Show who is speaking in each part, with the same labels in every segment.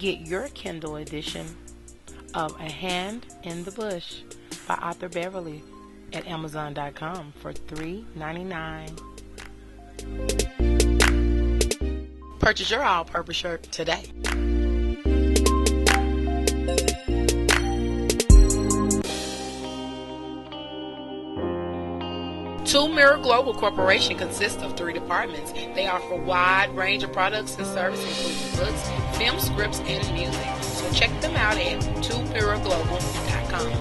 Speaker 1: Get your Kindle edition of A Hand in the Bush by author Beverly at Amazon.com for $3.99. Purchase your all-purpose shirt today. Two Mirror Global Corporation consists of 3 departments. They offer a wide range of products and services, including books, film scripts, and music. So check them out at twomirrorglobal.com.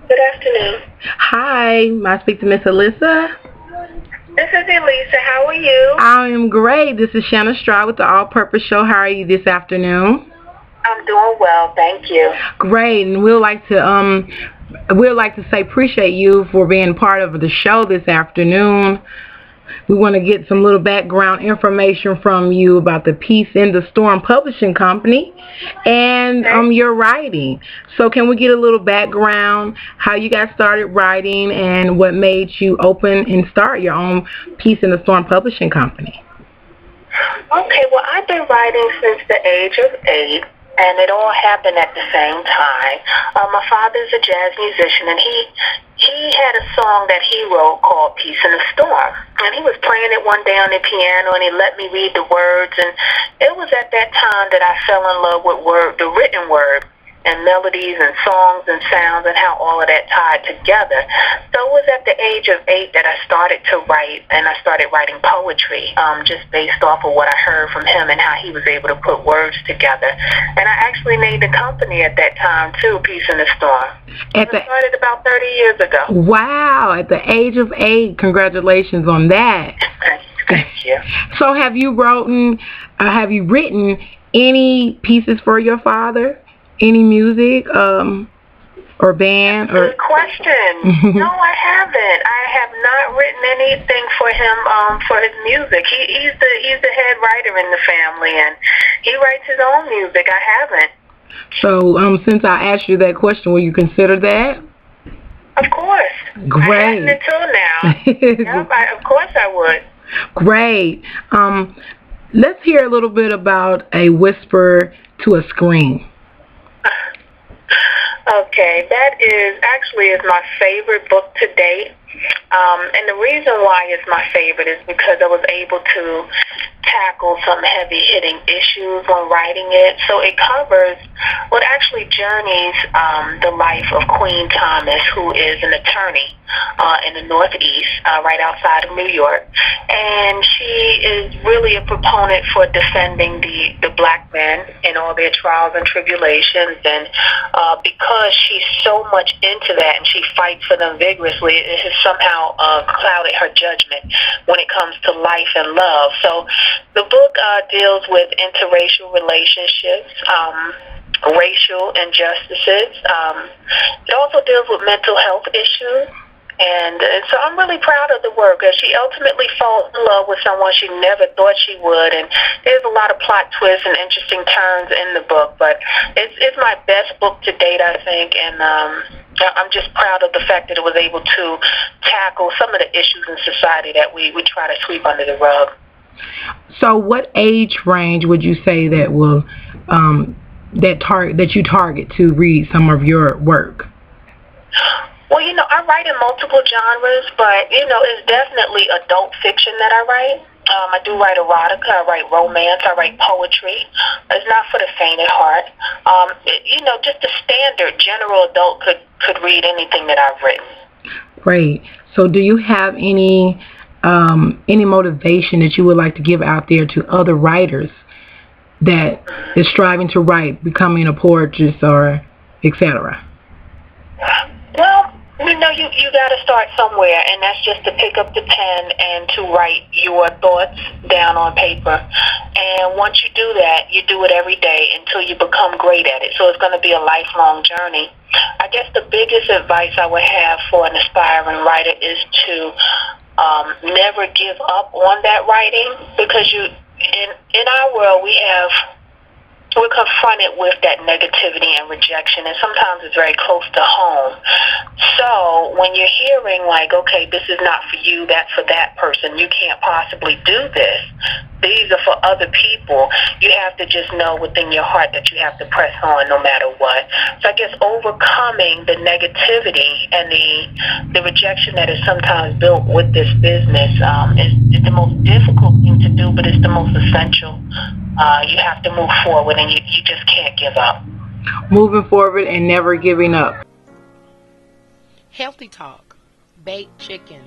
Speaker 2: Good afternoon.
Speaker 3: Hi, may I speak to Miss Elissa?
Speaker 2: This is Elisa. How are you?
Speaker 3: I am great. This is Shanna Stroud with the All Purpose Show. How are you this afternoon?
Speaker 2: I'm doing well, thank you.
Speaker 3: Great, and we'd like to say appreciate you for being part of the show this afternoon. We want to get some little background information from you about the piece in the Storm Publishing Company and your writing. So can we get a little background, how you got started writing and what made you open and start your own piece in the Storm Publishing Company?
Speaker 2: Okay, well, I've been writing since the age of 8. And it all happened at the same time. My father's a jazz musician, and he had a song that he wrote called Peace in the Storm. And he was playing it one day on the piano, and he let me read the words. And it was at that time that I fell in love with the written word, and melodies and songs and sounds and how all of that tied together. So it was at the age of 8 that I started to write, and I started writing poetry just based off of what I heard from him and how he was able to put words together. And I actually named the company at that time too, Peace in the Storm. It started about 30 years ago.
Speaker 3: Wow, at the age of 8. Congratulations on that.
Speaker 2: Thank you.
Speaker 3: So have you written any pieces for your father? Any music or band?
Speaker 2: Good question. No, I haven't. I have not written anything for him for his music. He's the head writer in the family, and he writes his own music. I haven't.
Speaker 3: So since I asked you that question, will you consider that?
Speaker 2: Of course.
Speaker 3: Great.
Speaker 2: I haven't until now. Yep, of course I would.
Speaker 3: Great. Let's hear a little bit about A Whisper to a Scream.
Speaker 2: Okay, that is my favorite book to date. And the reason why it's my favorite is because I was able to tackle some heavy-hitting issues when writing it. So it covers what actually journeys the life of Queen Thomas, who is an attorney in the Northeast, right outside of New York. And she is really a proponent for defending the black men in all their trials and tribulations. And because she's so much into that and she fights for them vigorously, it has somehow clouded her judgment when it comes to life and love. So the book deals with interracial relationships, racial injustices. It also deals with mental health issues. And so I'm really proud of the work. She ultimately fell in love with someone she never thought she would. And there's a lot of plot twists and interesting turns in the book. But it's my best book to date, I think. And I'm just proud of the fact that it was able to tackle some of the issues in society that we try to sweep under the rug.
Speaker 3: So what age range would you say that will that you target to read some of your work?
Speaker 2: Well, I write in multiple genres, but, it's definitely adult fiction that I write. I do write erotica, I write romance, I write poetry. It's not for the faint at heart. Just a standard general adult could read anything that I've written.
Speaker 3: Great. So do you have any motivation that you would like to give out there to other writers that is striving to write, becoming a poetess or etc.?
Speaker 2: Well, you got to start somewhere, and that's just to pick up the pen and to write your thoughts down on paper. And once you do that, you do it every day until you become great at it. So it's going to be a lifelong journey. I guess the biggest advice I would have for an aspiring writer is to never give up on that writing, because in our world we have we're confronted with that negativity and rejection, and sometimes it's very close to home. So when you're hearing like, okay, this is not for you, that's for that person, you can't possibly do this, these are for other people, you have to just know within your heart that you have to press on no matter what. So I guess overcoming the negativity and the rejection that is sometimes built with this business is the most difficult thing to do, but it's the most essential. You have to move forward, and you just can't give up.
Speaker 3: Moving forward and never giving up.
Speaker 1: Healthy talk. Baked chicken.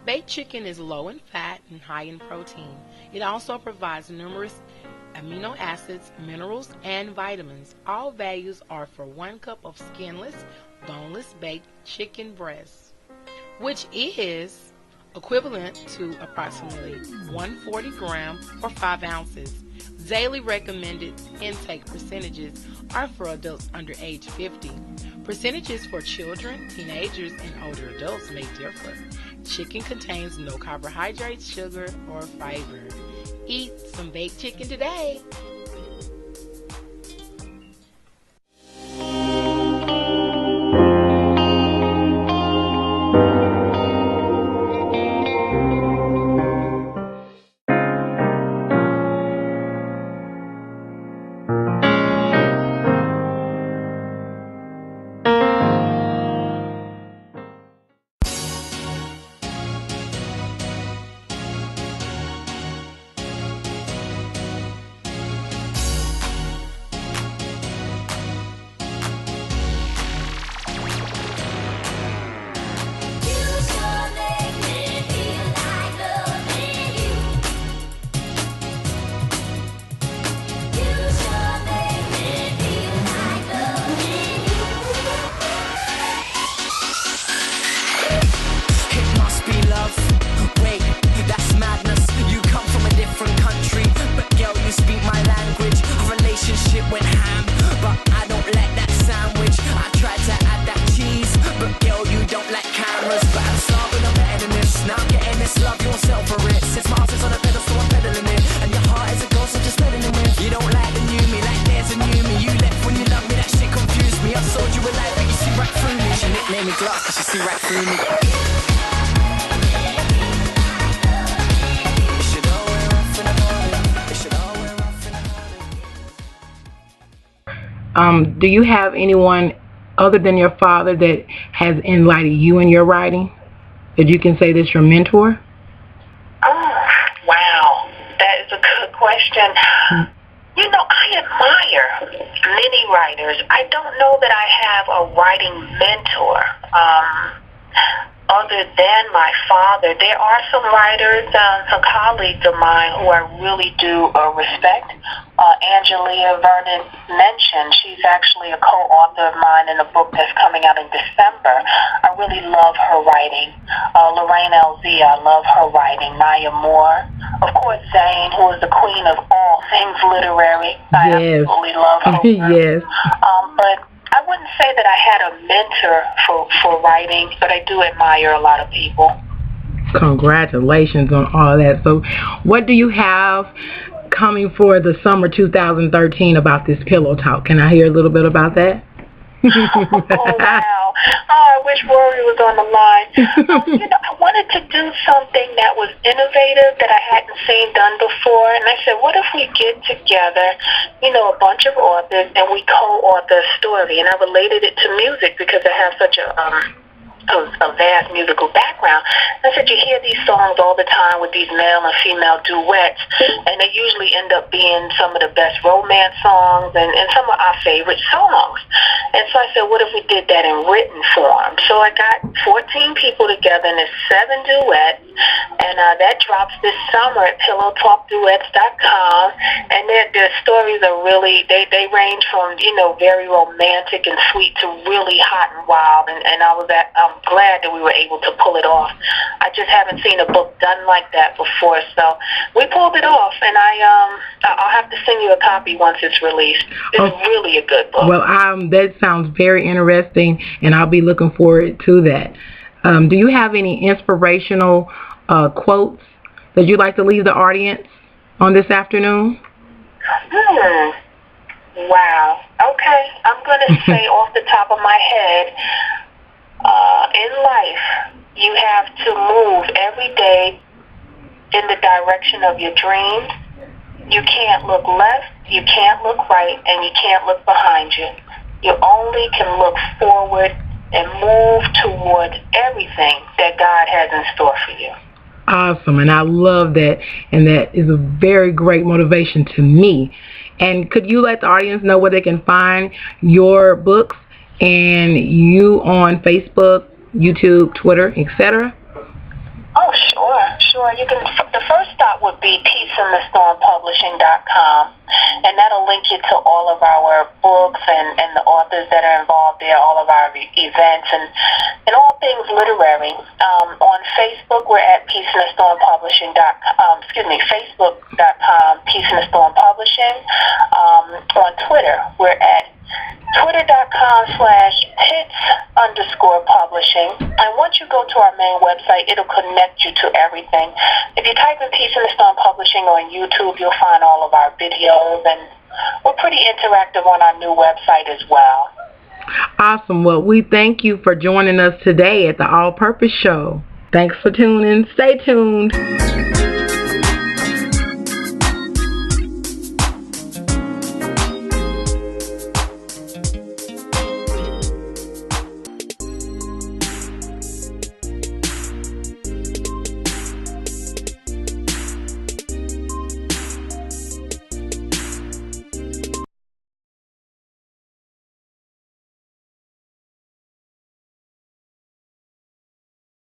Speaker 1: Baked chicken is low in fat and high in protein. It also provides numerous amino acids, minerals, and vitamins. All values are for 1 cup of skinless, boneless baked chicken breast, which is equivalent to approximately 140 grams or 5 ounces. Daily recommended intake percentages are for adults under age 50. Percentages for children, teenagers, and older adults may differ. Chicken contains no carbohydrates, sugar, or fiber. Eat some baked chicken today.
Speaker 3: Do you have anyone other than your father that has enlightened you in your writing? That you can say that's your mentor?
Speaker 2: Oh, wow. That is a good question. You know, I admire many writers. I don't know that I have a writing mentor. Other than my father, there are some writers, some colleagues of mine who I really do respect. Angelia Vernon mentioned, she's actually a co-author of mine in a book that's coming out in December. I really love her writing. Lorraine Elzea, I love her writing. Maya Moore. Of course, Zane, who is the queen of all things literary. I absolutely love her work.
Speaker 3: Yes.
Speaker 2: But I wouldn't say that I had a mentor for writing, but I do admire a lot of people.
Speaker 3: Congratulations on all that. So what do you have coming for the summer 2013 about this pillow talk? Can I hear a little bit about that?
Speaker 2: Oh, wow. Oh, I wish Rory was on the line. You know, I wanted to do something that was innovative that I hadn't seen done before. And I said, what if we get together, you know, a bunch of authors, and we co-author a story? And I related it to music because I have such a vast musical background. I said, you hear these songs all the time with these male and female duets, and they usually end up being some of the best romance songs and some of our favorite songs. And so I said, what if we did that in written form? So I got 14 people together, and it's 7 duets, and that drops this summer at pillowtalkduets.com. And their stories are really, they range from, you know, very romantic and sweet to really hot and wild. And I'm glad that we were able to pull it off. I just haven't seen a book done like that before, so we pulled it off, and I'll have to send you a copy once it's released. It's really a good book.
Speaker 3: Well, that sounds very interesting, and I'll be looking forward to that. Do you have any inspirational quotes that you'd like to leave the audience on this afternoon?
Speaker 2: Wow. Okay. I'm going to say off the top of my head, in life, you have to move every day in the direction of your dreams. You can't look left, you can't look right, and you can't look behind you. You only can look forward and move towards everything that God has in store for you.
Speaker 3: Awesome, and I love that, and that is a very great motivation to me. And could you let the audience know where they can find your books and you on Facebook, YouTube, Twitter, etc.?
Speaker 2: Oh, sure. You can. The first stop would be peaceinthestormpublishing.com, and that'll link you to all of our books and the authors that are involved there, all of our events and all things literary. On Facebook, we're at Facebook.com, Peace in the Storm Publishing. On Twitter, we're at Twitter.com/hits_publishing. And once you go to our main website, it'll connect you to everything. If you type in Peace in the Storm Publishing on YouTube, you'll find all of our videos, and we're pretty interactive on our new website as well.
Speaker 3: Awesome. Well, we thank you for joining us today at the All Purpose Show. Thanks for tuning in. Stay tuned.